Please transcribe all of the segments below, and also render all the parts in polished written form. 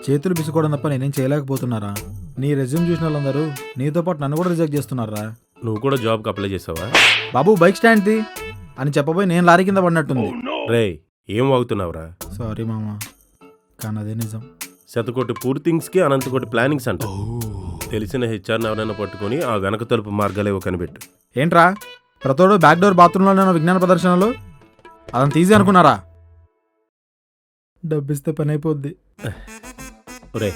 చేతులు బిసుకోవడం తప్ప నేనేం చేయలేకపోతున్నారా? నీ రెజ్యూమ్ చూసిన వాళ్ళందరూ నీతో పాటు నన్ను కూడా రిజెక్ట్ చేస్తున్నారా? నువ్వు కూడా జాబ్కి అప్లై చేసావా? బాబు బైక్ స్టాండ్ది అని చెప్పబోయి నేను లారీ కింద పడినట్టుంది. రే ఏం వాగుతున్నావురా? సారీ మామ, కానీ అదే నిజం. శతకోటి పూర్తింగ్స్కి అనంతకోటి ప్లానింగ్స్ అంట. తెలిసిన హెచ్ఆర్ని ఎవరైనా పట్టుకొని ఆ వెనక తలుపు మార్గాలేవో కనిపెట్టు. ఏంట్రా ప్రతోడు బ్యాక్ డోర్ బాత్రూంలోనే విజ్ఞాన ప్రదర్శనలు అదంత ఈజీ అనుకున్నారా? డబ్బిస్తే పని అయిపోద్ది. రే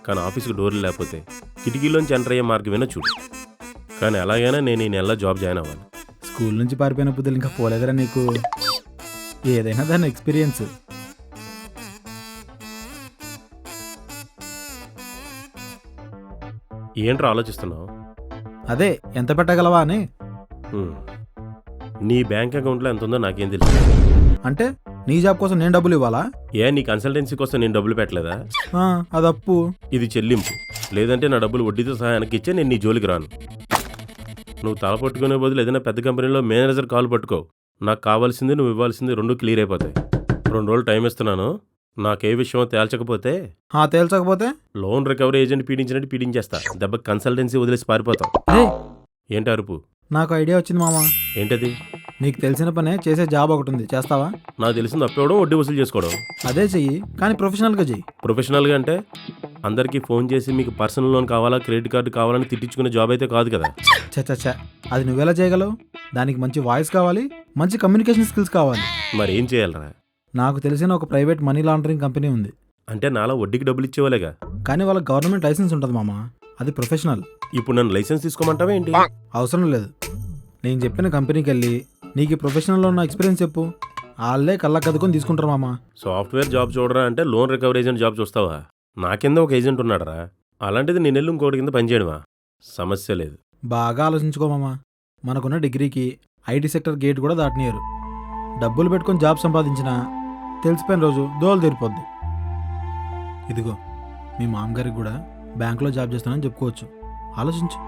కానీ ఆఫీస్కి డోర్లు లేకపోతే కిటికీలోంచి ఎంటర్ అయ్యే మార్గమేనా చూడు. కానీ ఎలాగైనా నేను ఈ నెలలో జాబ్ జాయిన్ అవ్వాలి. స్కూల్ నుంచి పారిపోయిన బుద్ధులు ఇంకా పోలేదురా నీకు? ఏదైనా దాని ఎక్స్పీరియన్స్. ఏంట్రా ఆలోచిస్తున్నావు? అదే ఎంత పెట్టగలవా అని. నీ బ్యాంక్ అకౌంట్లో ఎంత ఉందో నాకేం తెలుసు. అంటే నీ జాబ్ కోసం నేను డబ్బులు ఇవ్వాలా? నీ కన్సల్టెన్సీ కోసం నేను డబ్బులు పెట్టలేదా? అది అప్పు. ఇది చెల్లింపు. లేదంటే నా డబ్బులు వడ్డీతో సహాయానికి ఇచ్చే నేను నీ జోలికి రాను. నువ్వు తల పట్టుకునే బదులు ఏదైనా పెద్ద కంపెనీలో మేనేజర్ కాల్ పట్టుకో. నాకు కావాల్సింది నువ్వు ఇవ్వాల్సింది రెండు క్లియర్ అయిపోతాయి. 2 రోజులు టైం ఇస్తున్నాను. నాకే విషయం తేల్చకపోతే లోన్ రికవరీ ఏజెంట్ పీడించినట్టు పీడించేస్తా. దెబ్బ కన్సల్టెన్సీ వదిలేసి పారిపోతాం. ఏంటి అరుపు? నాకు ఐడియా వచ్చింది మామ. ఏంటది? నీకు తెలిసిన పనే చేసే జాబ్ ఒకటి ఉంది, చేస్తావా? నాకు తెలిసింది అప్పివ్వడం, వడ్డీ వసూలు చేసుకోవడం. అదే చెయ్యి, కానీ ప్రొఫెషనల్గా చెయ్యి. ప్రొఫెషనల్గా అంటే అందరికీ ఫోన్ చేసి మీకు పర్సనల్ లోన్ కావాలా, క్రెడిట్ కార్డు కావాలని తిట్టించుకునే జాబ్ అయితే కాదు కదా. చచ్చా, అది నువ్వెలా చేయగలవు? దానికి మంచి వాయిస్ కావాలి, మంచి కమ్యూనికేషన్ స్కిల్స్ కావాలి. మరి ఏం చేయాలరా? నాకు తెలిసిన ఒక ప్రైవేట్ మనీ లాండరింగ్ కంపెనీ ఉంది. అంటే నాలా వడ్డీకి డబ్బులు ఇచ్చేవాలేగా. కానీ వాళ్ళకి గవర్నమెంట్ లైసెన్స్ ఉంటుంది మామ, అది ప్రొఫెషనల్. ఇప్పుడు నన్ను లైసెన్స్ తీసుకోమంటావా ఏంటి? అవసరం లేదు. నేను చెప్పిన కంపెనీకి వెళ్ళి నీకు ప్రొఫెషనల్లో ఉన్న ఎక్స్పీరియన్స్ చెప్పు, వాళ్ళే కళ్ళ కదుకొని తీసుకుంటారు మామ. సాఫ్ట్వేర్ జాబ్ చూడరా అంటే లోన్ రికవరీ ఏజెంట్ జాబ్ చూస్తావా? నా కింద ఒక ఏజెంట్ ఉన్నాడరా. అలాంటిది నేను వెళ్ళి ఇంకోటి కింద పనిచేయడమా? సమస్య లేదు. బాగా ఆలోచించుకో మామ. మనకున్న డిగ్రీకి ఐటీ సెక్టర్ గేట్ కూడా దాటనియరు. డబ్బులు పెట్టుకొని జాబ్ సంపాదించినా తెలిసిపోయిన రోజు దోలు తీరిపోద్ది. ఇదిగో మీ మామగారికి కూడా బ్యాంకులో జాబ్ చేస్తానని చెప్పుకోవచ్చు. ఆలోచించు.